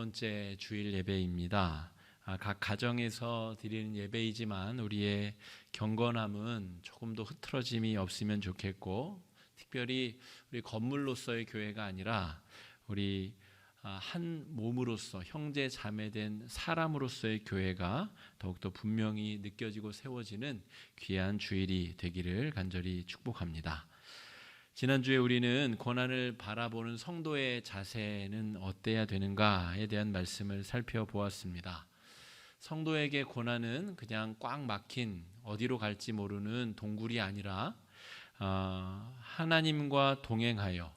번째 주일 예배입니다. 각 가정에서 드리는 예배이지만 우리의 경건함은 조금 더 흐트러짐이 없으면 좋겠고, 특별히 우리 건물로서의 교회가 아니라 우리 한 몸으로서 형제 자매된 사람으로서의 교회가 더욱더 분명히 느껴지고 세워지는 귀한 주일이 되기를 간절히 축복합니다. 지난주에 우리는 고난을 바라보는 성도의 자세는 어때야 되는가에 대한 말씀을 살펴보았습니다. 성도에게 고난은 그냥 꽉 막힌 어디로 갈지 모르는 동굴이 아니라 하나님과 동행하여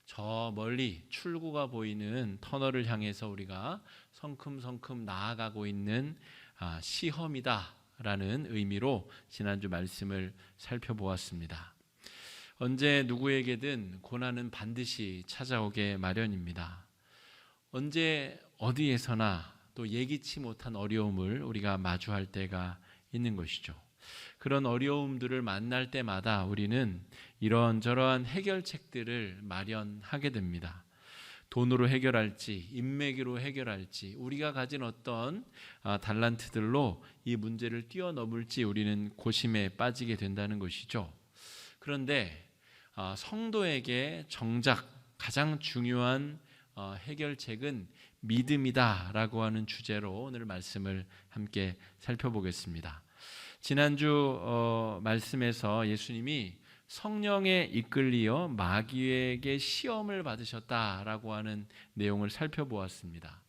저 멀리 출구가 보이는 터널을 향해서 우리가 성큼성큼 나아가고 있는 시험이다라는 의미로 지난주 말씀을 살펴보았습니다. 언제 누구에게든 고난은 반드시 찾아오게 마련입니다. 언제 어디에서나 또 예기치 못한 어려움을 우리가 마주할 때가 있는 것이죠. 그런 어려움들을 만날 때마다 우리는 이런저런 해결책들을 마련하게 됩니다. 돈으로 해결할지, 인맥으로 해결할지, 우리가 가진 어떤 달란트들로 이 문제를 뛰어넘을지 우리는 고심에 빠지게 된다는 것이죠. 그런데 성도에게 정작 가장 중요한 해결책은 믿음이다라고 하는 주제로 오늘 말씀을 함께 살펴보겠습니다. 지난주 말씀에서 예수님이 성령에 이끌리어 마귀에게 시험을 받으셨다라고 하는 내용을 살펴보았습니다.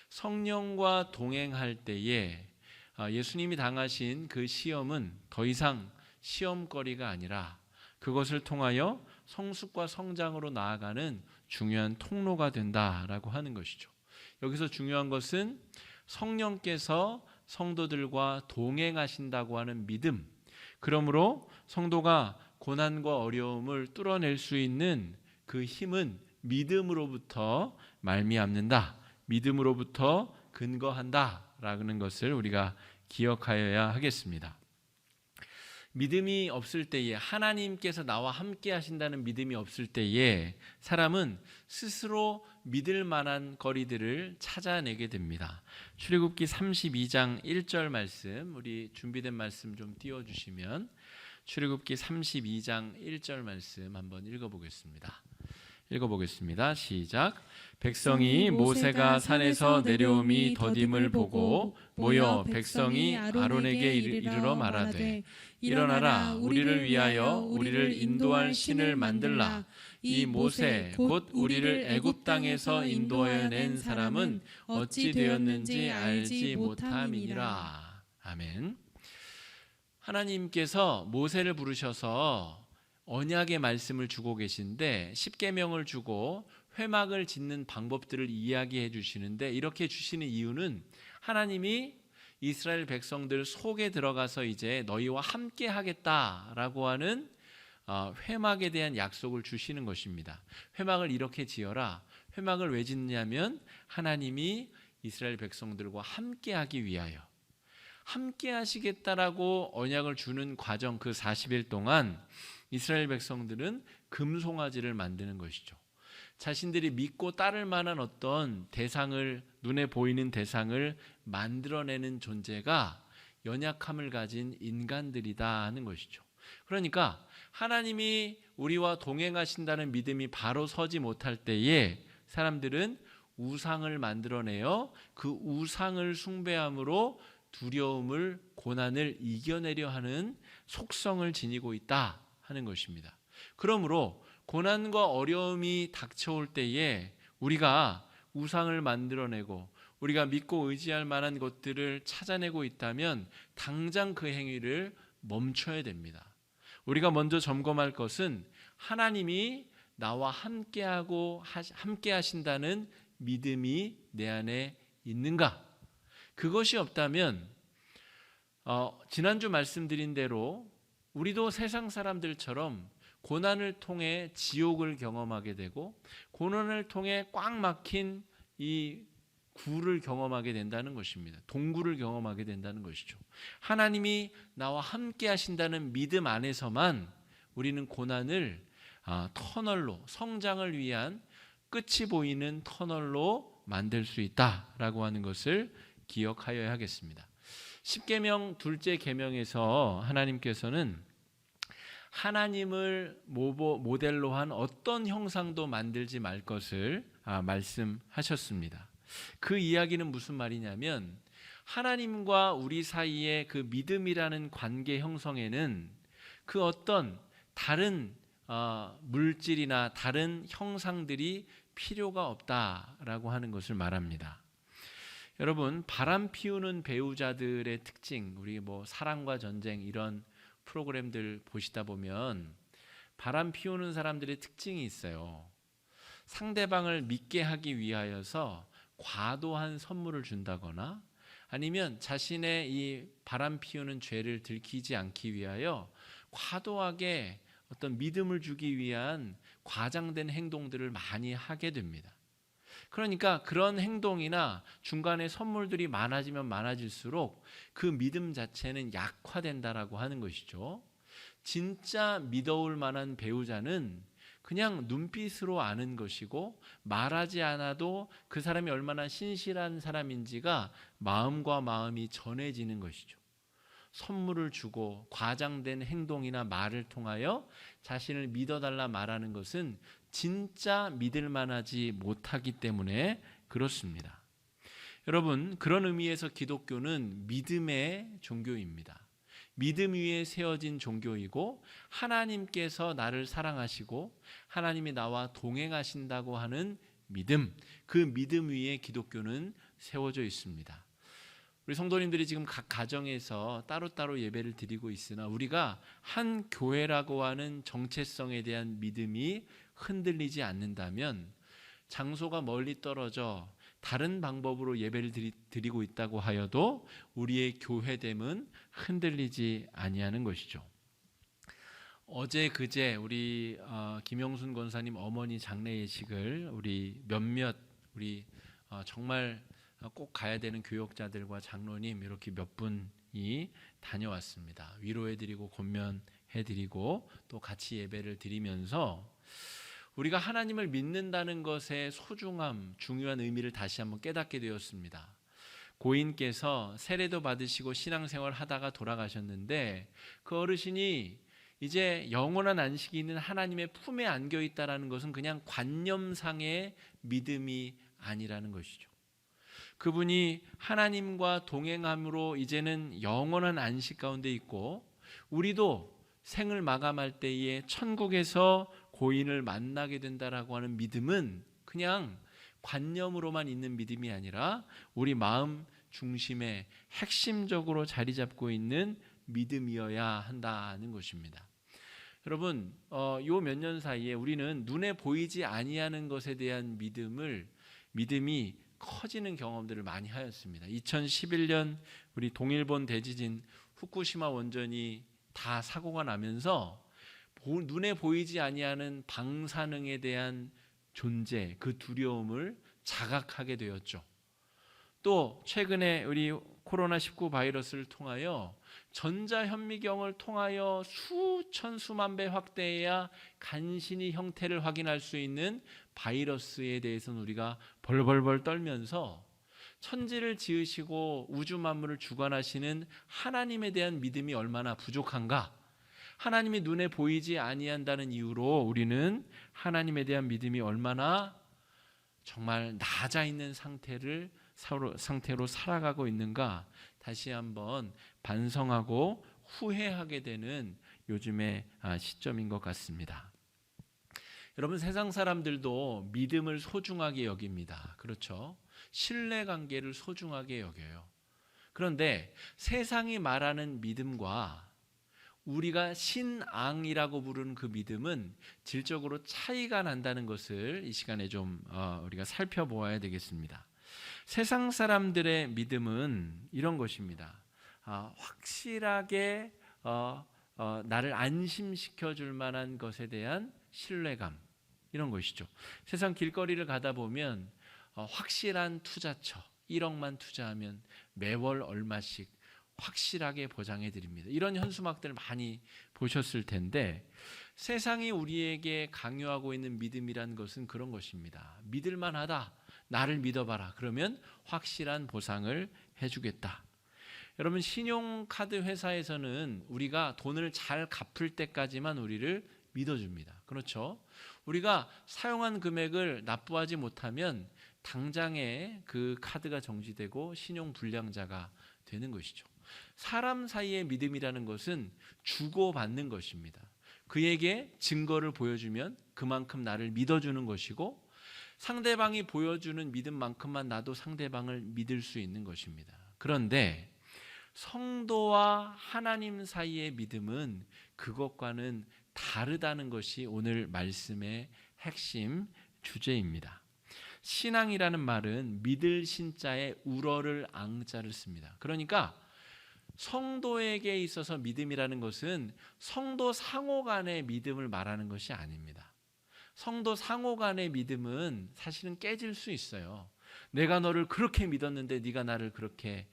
성령과 동행할 때에 예수님이 당하신 그 시험은 더 이상 시험거리가 아니라 그것을 통하여 성숙과 성장으로 나아가는 중요한 통로가 된다라고 하는 것이죠. 여기서 중요한 것은 성령께서 성도들과 동행하신다고 하는 믿음, 그러므로 성도가 고난과 어려움을 뚫어낼 수 있는 그 힘은 믿음으로부터 말미암는다, 믿음으로부터 근거한다라는 것을 우리가 기억하여야 하겠습니다. 믿음이 없을 때에, 하나님께서 나와 함께 하신다는 믿음이 없을 때에 사람은 스스로 믿을 만한 거리들을 찾아내게 됩니다. 출애굽기 32장 1절 말씀, 우리 준비된 말씀 좀 띄워주시면 출애굽기 32장 1절 말씀 한번 읽어보겠습니다. 시작. 백성이 모세가 산에서 내려옴이 더딤을 보고 모여 백성이 아론에게 이르러 말하되 일어나라, 우리를 위하여 우리를 인도할 신을 만들라. 이 모세 곧 우리를 애굽 땅에서 인도하여 낸 사람은 어찌 되었는지 알지 못함이니라. 아멘. 하나님께서 모세를 부르셔서 언약의 말씀을 주고 계신데, 십계명을 주고 회막을 짓는 방법들을 이야기해 주시는데, 이렇게 주시는 이유는 하나님이 이스라엘 백성들 속에 들어가서 이제 너희와 함께 하겠다라고 하는 회막에 대한 약속을 주시는 것입니다. 회막을 이렇게 지어라. 회막을 왜 짓냐면 하나님이 이스라엘 백성들과 함께 하기 위하여, 함께 하시겠다라고 언약을 주는 과정, 그 40일 동안 이스라엘 백성들은 금송아지를 만드는 것이죠. 자신들이 믿고 따를 만한 어떤 대상을, 눈에 보이는 대상을 만들어내는 존재가 연약함을 가진 인간들이다 하는 것이죠. 그러니까 하나님이 우리와 동행하신다는 믿음이 바로 서지 못할 때에 사람들은 우상을 만들어내어 그 우상을 숭배함으로 두려움을, 고난을 이겨내려 하는 속성을 지니고 있다 하는 것입니다. 그러므로 고난과 어려움이 닥쳐올 때에 우리가 우상을 만들어내고 우리가 믿고 의지할 만한 것들을 찾아내고 있다면 당장 그 행위를 멈춰야 됩니다. 우리가 먼저 점검할 것은 하나님이 나와 함께 하신다는 믿음이 내 안에 있는가? 그것이 없다면 지난주 말씀드린 대로 우리도 세상 사람들처럼 고난을 통해 지옥을 경험하게 되고 고난을 통해 꽉 막힌 이 굴을 경험하게 된다는 것입니다. 동굴을 경험하게 된다는 것이죠. 하나님이 나와 함께 하신다는 믿음 안에서만 우리는 고난을 터널로, 성장을 위한 끝이 보이는 터널로 만들 수 있다라고 하는 것을 기억하여야 하겠습니다. 십계명 둘째 계명에서 하나님께서는 하나님을 모델로 한 어떤 형상도 만들지 말 것을 말씀하셨습니다. 그 이야기는 무슨 말이냐면 하나님과 우리 사이의 그 믿음이라는 관계 형성에는 그 어떤 다른 물질이나 다른 형상들이 필요가 없다라고 하는 것을 말합니다. 여러분, 바람 피우는 배우자들의 특징, 우리 사랑과 전쟁 이런 프로그램들 보시다 보면 바람 피우는 사람들의 특징이 있어요. 상대방을 믿게 하기 위하여서 과도한 선물을 준다거나 아니면 자신의 이 바람 피우는 죄를 들키지 않기 위하여 과도하게 어떤 믿음을 주기 위한 과장된 행동들을 많이 하게 됩니다. 그러니까 그런 행동이나 중간에 선물들이 많아지면 많아질수록 그 믿음 자체는 약화된다라고 하는 것이죠. 진짜 믿어올 만한 배우자는 그냥 눈빛으로 아는 것이고 말하지 않아도 그 사람이 얼마나 신실한 사람인지가 마음과 마음이 전해지는 것이죠. 선물을 주고 과장된 행동이나 말을 통하여 자신을 믿어달라 말하는 것은 진짜 믿을 만하지 못하기 때문에 그렇습니다. 여러분, 그런 의미에서 기독교는 믿음의 종교입니다. 믿음 위에 세워진 종교이고 하나님께서 나를 사랑하시고 하나님이 나와 동행하신다고 하는 믿음, 그 믿음 위에 기독교는 세워져 있습니다. 우리 성도님들이 지금 각 가정에서 따로따로 예배를 드리고 있으나 우리가 한 교회라고 하는 정체성에 대한 믿음이 흔들리지 않는다면 장소가 멀리 떨어져 다른 방법으로 예배를 드리고 있다고 하여도 우리의 교회됨은 흔들리지 아니하는 것이죠. 어제 그제 우리 김영순 권사님 어머니 장례 예식을 우리 정말 꼭 가야 되는 교역자들과 장로님 이렇게 몇 분이 다녀왔습니다. 위로해드리고 권면해드리고 또 같이 예배를 드리면서 우리가 하나님을 믿는다는 것의 소중함, 중요한 의미를 다시 한번 깨닫게 되었습니다. 고인께서 세례도 받으시고 신앙생활 하다가 돌아가셨는데 그 어르신이 이제 영원한 안식이 있는 하나님의 품에 안겨 있다는 것은 그냥 관념상의 믿음이 아니라는 것이죠. 그분이 하나님과 동행함으로 이제는 영원한 안식 가운데 있고 우리도 생을 마감할 때에 천국에서 고인을 만나게 된다라고 하는 믿음은 그냥 관념으로만 있는 믿음이 아니라 우리 마음 중심에 핵심적으로 자리 잡고 있는 믿음이어야 한다는 것입니다. 여러분, 요 몇 년 사이에 우리는 눈에 보이지 아니하는 것에 대한 믿음이 커지는 경험들을 많이 하였습니다. 2011년 우리 동일본 대지진 후쿠시마 원전이 다 사고가 나면서 눈에 보이지 아니하는 방사능에 대한 존재, 그 두려움을 자각하게 되었죠. 또 최근에 우리 코로나19 바이러스를 통하여 전자현미경을 통하여 수천 수만 배 확대해야 간신히 형태를 확인할 수 있는 바이러스에 대해서는 우리가 벌벌벌 떨면서 천지를 지으시고 우주 만물을 주관하시는 하나님에 대한 믿음이 얼마나 부족한가, 하나님이 눈에 보이지 아니한다는 이유로 우리는 하나님에 대한 믿음이 얼마나 정말 낮아 있는 상태로 살아가고 있는가 다시 한번 반성하고 후회하게 되는 요즘의 시점인 것 같습니다. 여러분, 세상 사람들도 믿음을 소중하게 여깁니다. 그렇죠? 신뢰관계를 소중하게 여겨요. 그런데 세상이 말하는 믿음과 우리가 신앙이라고 부르는 그 믿음은 질적으로 차이가 난다는 것을 이 시간에 좀 우리가 살펴보아야 되겠습니다. 세상 사람들의 믿음은 이런 것입니다. 확실하게 나를 안심시켜 줄 만한 것에 대한 신뢰감, 이런 것이죠. 세상 길거리를 가다 보면 확실한 투자처, 1억만 투자하면 매월 얼마씩 확실하게 보장해 드립니다. 이런 현수막들 많이 보셨을 텐데 세상이 우리에게 강요하고 있는 믿음이라는 것은 그런 것입니다. 믿을 만하다. 나를 믿어봐라. 그러면 확실한 보상을 해주겠다. 여러분, 신용카드 회사에서는 우리가 돈을 잘 갚을 때까지만 우리를 믿어줍니다. 그렇죠? 우리가 사용한 금액을 납부하지 못하면 당장에 그 카드가 정지되고 신용불량자가 되는 것이죠. 사람 사이의 믿음이라는 것은 주고받는 것입니다. 그에게 증거를 보여주면 그만큼 나를 믿어주는 것이고, 상대방이 보여주는 믿음만큼만 나도 상대방을 믿을 수 있는 것입니다. 그런데 성도와 하나님 사이의 믿음은 그것과는 다르다는 것이 오늘 말씀의 핵심 주제입니다. 신앙이라는 말은 믿을 신자에 우러를 앙자를 씁니다. 그러니까 성도에게 있어서 믿음이라는 것은 성도 상호 간의 믿음을 말하는 것이 아닙니다. 성도 상호 간의 믿음은 사실은 깨질 수 있어요. 내가 너를 그렇게 믿었는데 네가 나를 그렇게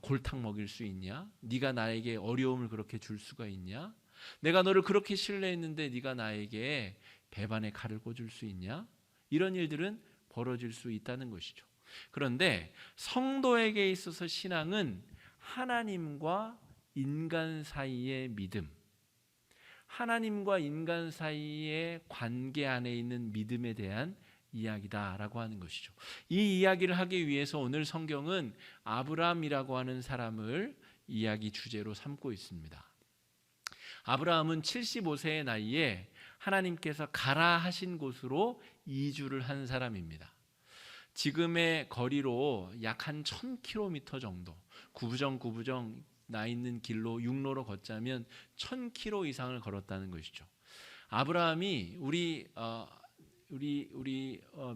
골탕 먹일 수 있냐? 네가 나에게 어려움을 그렇게 줄 수가 있냐? 내가 너를 그렇게 신뢰했는데 네가 나에게 배반의 칼을 꽂을 수 있냐? 이런 일들은 벌어질 수 있다는 것이죠. 그런데 성도에게 있어서 신앙은 하나님과 인간 사이의 믿음, 하나님과 인간 사이의 관계 안에 있는 믿음에 대한 이야기다라고 하는 것이죠. 이 이야기를 하기 위해서 오늘 성경은 아브라함이라고 하는 사람을 이야기 주제로 삼고 있습니다. 아브라함은 75세의 나이에 하나님께서 가라 하신 곳으로 이주를 한 사람입니다. 지금의 거리로 약 한 1000km 정도, 구부정 나 있는 길로 육로로 걷자면 1000km 이상을 걸었다는 것이죠. 아브라함이 우리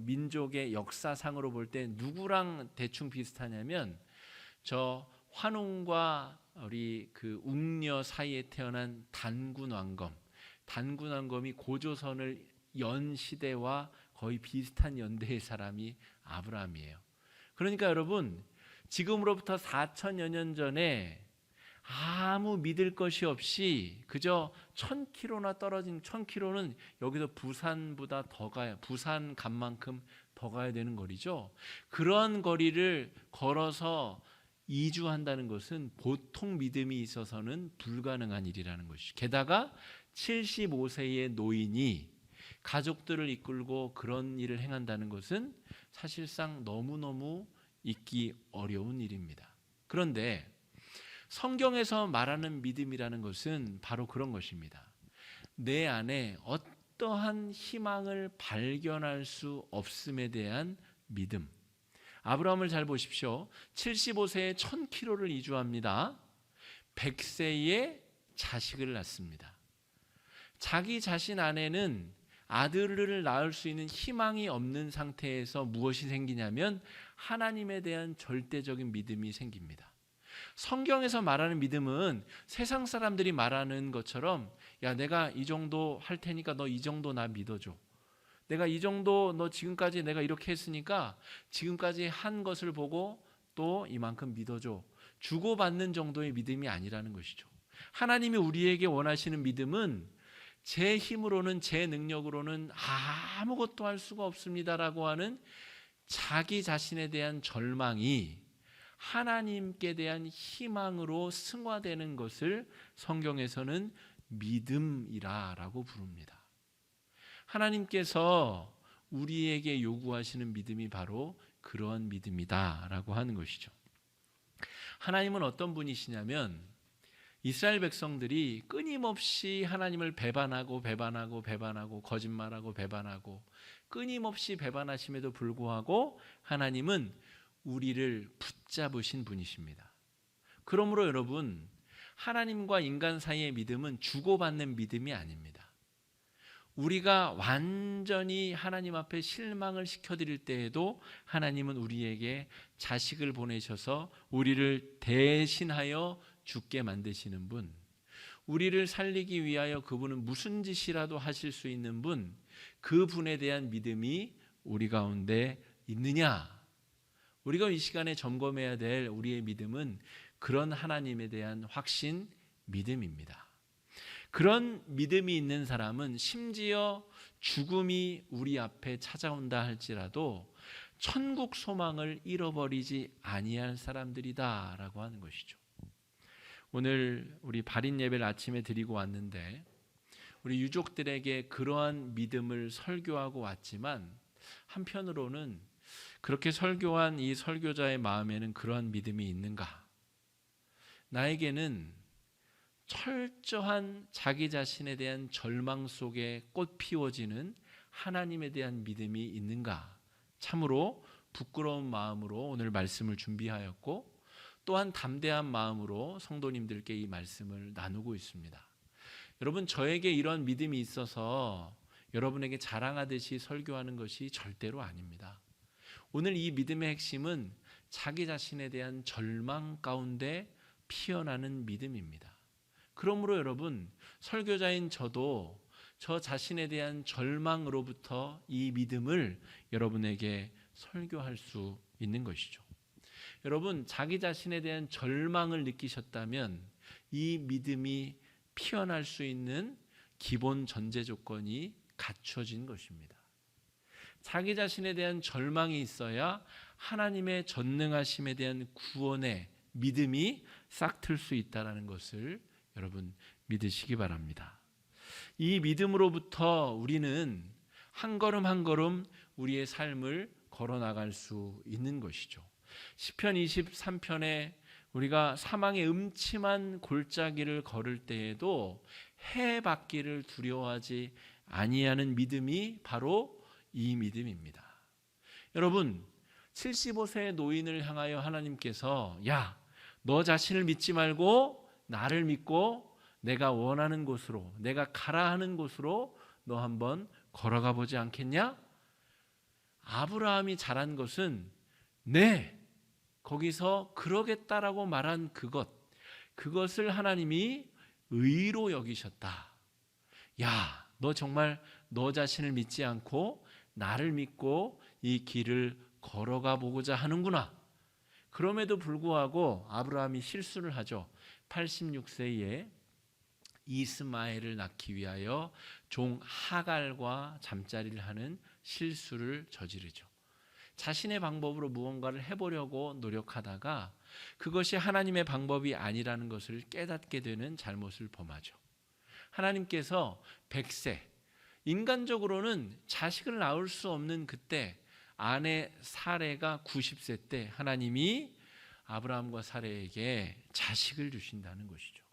민족의 역사상으로 볼 때 누구랑 대충 비슷하냐면, 저 환웅과 우리 그 웅녀 사이에 태어난 단군 왕검이 고조선을 연 시대와 거의 비슷한 연대의 사람이 아브라함이에요. 그러니까 여러분, 지금으로부터 4000여 년 전에 아무 믿을 것이 없이 그저 1000km나 떨어진, 1000km는 여기서 부산보다 더 가야, 부산 간만큼 더 가야 되는 거리죠. 그런 거리를 걸어서 이주한다는 것은 보통 믿음이 있어서는 불가능한 일이라는 것이죠. 게다가 75세의 노인이 가족들을 이끌고 그런 일을 행한다는 것은 사실상 너무너무 있기 어려운 일입니다. 그런데 성경에서 말하는 믿음이라는 것은 바로 그런 것입니다. 내 안에 어떠한 희망을 발견할 수 없음에 대한 믿음. 아브라함을 잘 보십시오. 75세에 1000km를 이주합니다. 100세에 자식을 낳습니다. 자기 자신 안에는 아들을 낳을 수 있는 희망이 없는 상태에서 무엇이 생기냐면 하나님에 대한 절대적인 믿음이 생깁니다. 성경에서 말하는 믿음은 세상 사람들이 말하는 것처럼, 야, 내가 이 정도 할 테니까 너 이 정도 나 믿어줘. 내가 이 정도, 너 지금까지 내가 이렇게 했으니까 지금까지 한 것을 보고 또 이만큼 믿어줘. 주고받는 정도의 믿음이 아니라는 것이죠. 하나님이 우리에게 원하시는 믿음은 제 힘으로는, 제 능력으로는 아무것도 할 수가 없습니다라고 하는 자기 자신에 대한 절망이 하나님께 대한 희망으로 승화되는 것을 성경에서는 믿음이라고 부릅니다. 하나님께서 우리에게 요구하시는 믿음이 바로 그런 믿음이다라고 하는 것이죠. 하나님은 어떤 분이시냐면, 이스라엘 백성들이 끊임없이 하나님을 배반하고 거짓말하고 배반하고 끊임없이 배반하심에도 불구하고 하나님은 우리를 붙잡으신 분이십니다. 그러므로 여러분, 하나님과 인간 사이의 믿음은 주고받는 믿음이 아닙니다. 우리가 완전히 하나님 앞에 실망을 시켜드릴 때에도 하나님은 우리에게 자식을 보내셔서 우리를 대신하여 죽게 만드시는 분, 우리를 살리기 위하여 그분은 무슨 짓이라도 하실 수 있는 분, 그분에 대한 믿음이 우리 가운데 있느냐? 우리가 이 시간에 점검해야 될 우리의 믿음은 그런 하나님에 대한 확신, 믿음입니다. 그런 믿음이 있는 사람은 심지어 죽음이 우리 앞에 찾아온다 할지라도 천국 소망을 잃어버리지 아니할 사람들이다라고 하는 것이죠. 오늘 우리 발인 예배를 아침에 드리고 왔는데 우리 유족들에게 그러한 믿음을 설교하고 왔지만 한편으로는 그렇게 설교한 이 설교자의 마음에는 그러한 믿음이 있는가? 나에게는 철저한 자기 자신에 대한 절망 속에 꽃 피워지는 하나님에 대한 믿음이 있는가? 참으로 부끄러운 마음으로 오늘 말씀을 준비하였고 또한 담대한 마음으로 성도님들께 이 말씀을 나누고 있습니다. 여러분, 저에게 이런 믿음이 있어서 여러분에게 자랑하듯이 설교하는 것이 절대로 아닙니다. 오늘 이 믿음의 핵심은 자기 자신에 대한 절망 가운데 피어나는 믿음입니다. 그러므로 여러분, 설교자인 저도 저 자신에 대한 절망으로부터 이 믿음을 여러분에게 설교할 수 있는 것이죠. 여러분, 자기 자신에 대한 절망을 느끼셨다면 이 믿음이 피어날 수 있는 기본 전제 조건이 갖춰진 것입니다. 자기 자신에 대한 절망이 있어야 하나님의 전능하심에 대한 구원의 믿음이 싹틀 수 있다는 것을 여러분 믿으시기 바랍니다. 이 믿음으로부터 우리는 한 걸음 한 걸음 우리의 삶을 걸어나갈 수 있는 것이죠. 시편 23편에 우리가 사망의 음침한 골짜기를 걸을 때에도 해 받기를 두려워하지 아니하는 믿음이 바로 이 믿음입니다. 여러분, 75세의 노인을 향하여 하나님께서 야, 너 자신을 믿지 말고 나를 믿고 내가 원하는 곳으로, 내가 가라 하는 곳으로 너 한번 걸어가 보지 않겠냐? 아브라함이 잘한 것은 네, 거기서 그러겠다라고 말한 그것을 하나님이 의로 여기셨다. 야, 너 정말 너 자신을 믿지 않고 나를 믿고 이 길을 걸어가 보고자 하는구나. 그럼에도 불구하고 아브라함이 실수를 하죠. 86세에 이스마엘을 낳기 위하여 종 하갈과 잠자리를 하는 실수를 저지르죠. 자신의 방법으로 무언가를 해보려고 노력하다가 그것이 하나님의 방법이 아니라는 것을 깨닫게 되는 잘못을 범하죠. 하나님께서 100세, 인간적으로는 자식을 낳을 수 없는 그때 아내 사레가 90세 때 하나님이 아브라함과 사레에게 자식을 주신다는 것이죠.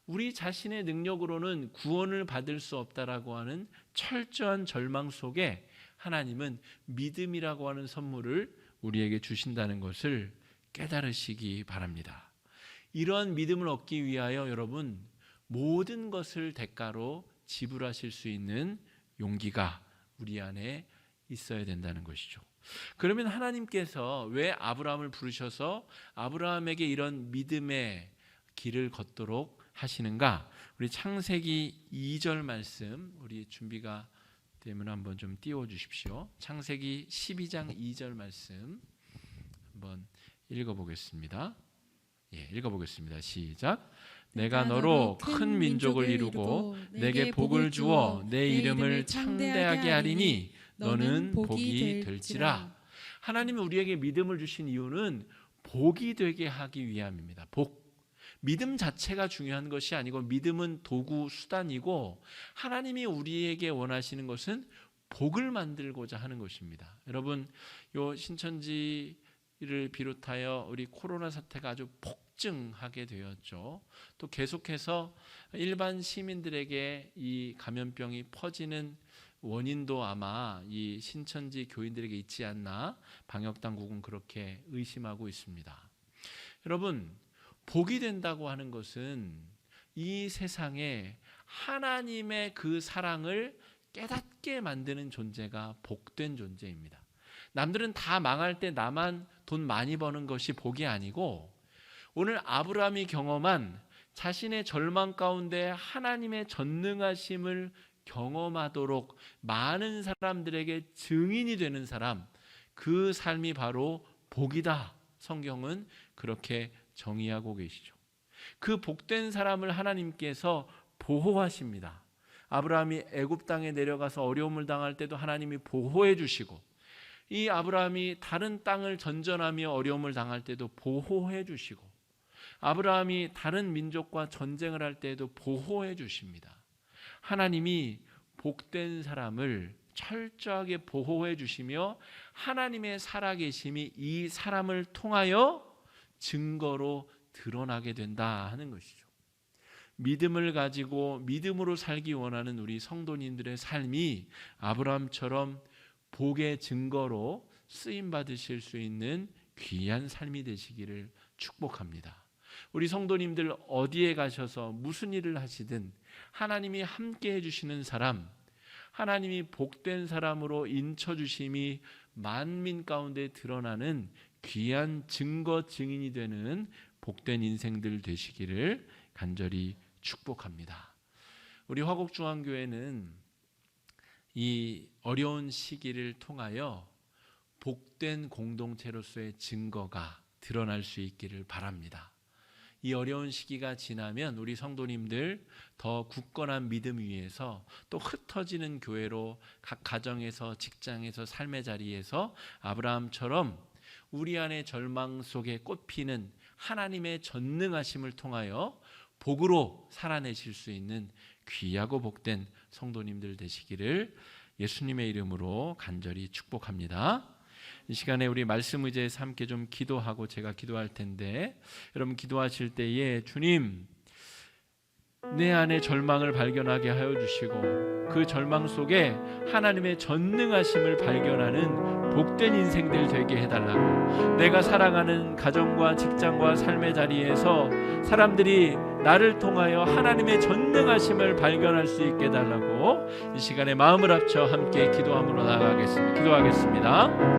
우리 자신의 능력으로는 구원을 받을 수 없다라고 하는 철저한 절망 속에 하나님은 믿음이라고 하는 선물을 우리에게 주신다는 것을 깨달으시기 바랍니다. 이러한 믿음을 얻기 위하여 여러분 모든 것을 대가로 지불하실 수 있는 용기가 우리 안에 있어야 된다는 것이죠. 그러면 하나님께서 왜 아브라함을 부르셔서 아브라함에게 이런 믿음의 길을 걷도록 하시는가? 우리 창세기 2절 말씀 우리 준비가 되면 한번 좀 띄워 주십시오. 창세기 12장 2절 말씀 한번 읽어보겠습니다. 읽어보겠습니다. 시작. 내가 너로 큰 민족을 이루고 내게 복을 주어 내 이름을 창대하게 하리니 너는 복이 될지라. 하나님이 우리에게 믿음을 주신 이유는 복이 되게 하기 위함입니다. 복. 믿음 자체가 중요한 것이 아니고 믿음은 도구 수단이고 하나님이 우리에게 원하시는 것은 복을 만들고자 하는 것입니다. 여러분, 요 신천지를 비롯하여 우리 코로나 사태가 아주 폭증하게 되었죠. 또 계속해서 일반 시민들에게 이 감염병이 퍼지는 원인도 아마 이 신천지 교인들에게 있지 않나 방역당국은 그렇게 의심하고 있습니다. 여러분, 복이 된다고 하는 것은 이 세상에 하나님의 그 사랑을 깨닫게 만드는 존재가 복된 존재입니다. 남들은 다 망할 때 나만 돈 많이 버는 것이 복이 아니고 오늘 아브라함이 경험한 자신의 절망 가운데 하나님의 전능하심을 경험하도록 많은 사람들에게 증인이 되는 사람, 그 삶이 바로 복이다. 성경은 그렇게 정의하고 계시죠. 그 복된 사람을 하나님께서 보호하십니다. 아브라함이 애굽 땅에 내려가서 어려움을 당할 때도 하나님이 보호해 주시고 이 아브라함이 다른 땅을 전전하며 어려움을 당할 때도 보호해 주시고, 아브라함이 다른 민족과 전쟁을 할 때에도 보호해 주십니다. 하나님이 복된 사람을 철저하게 보호해 주시며 하나님의 살아계심이 이 사람을 통하여 증거로 드러나게 된다 하는 것이죠. 믿음을 가지고 믿음으로 살기 원하는 우리 성도님들의 삶이 아브라함처럼 복의 증거로 쓰임 받으실 수 있는 귀한 삶이 되시기를 축복합니다. 우리 성도님들 어디에 가셔서 무슨 일을 하시든 하나님이 함께 해주시는 사람, 하나님이 복된 사람으로 인쳐주심이 만민 가운데 드러나는 귀한 증거 증인이 되는 복된 인생들 되시기를 간절히 축복합니다. 우리 화곡중앙교회는 이 어려운 시기를 통하여 복된 공동체로서의 증거가 드러날 수 있기를 바랍니다. 이 어려운 시기가 지나면 우리 성도님들 더 굳건한 믿음 위에서 또 흩어지는 교회로 각 가정에서, 직장에서, 삶의 자리에서 아브라함처럼 우리 안에 절망 속에 꽃피는 하나님의 전능하심을 통하여 복으로 살아내실 수 있는 귀하고 복된 성도님들 되시기를 예수님의 이름으로 간절히 축복합니다. 이 시간에 우리 말씀 의제에서 함께 좀 기도하고 제가 기도할 텐데, 여러분 기도하실 때에 주님, 내 안에 절망을 발견하게 하여 주시고 그 절망 속에 하나님의 전능하심을 발견하는 복된 인생들 되게 해달라고, 내가 살아가는 가정과 직장과 삶의 자리에서 사람들이 나를 통하여 하나님의 전능하심을 발견할 수 있게 해달라고 이 시간에 마음을 합쳐 함께 기도함으로 나아가겠습니다. 기도하겠습니다.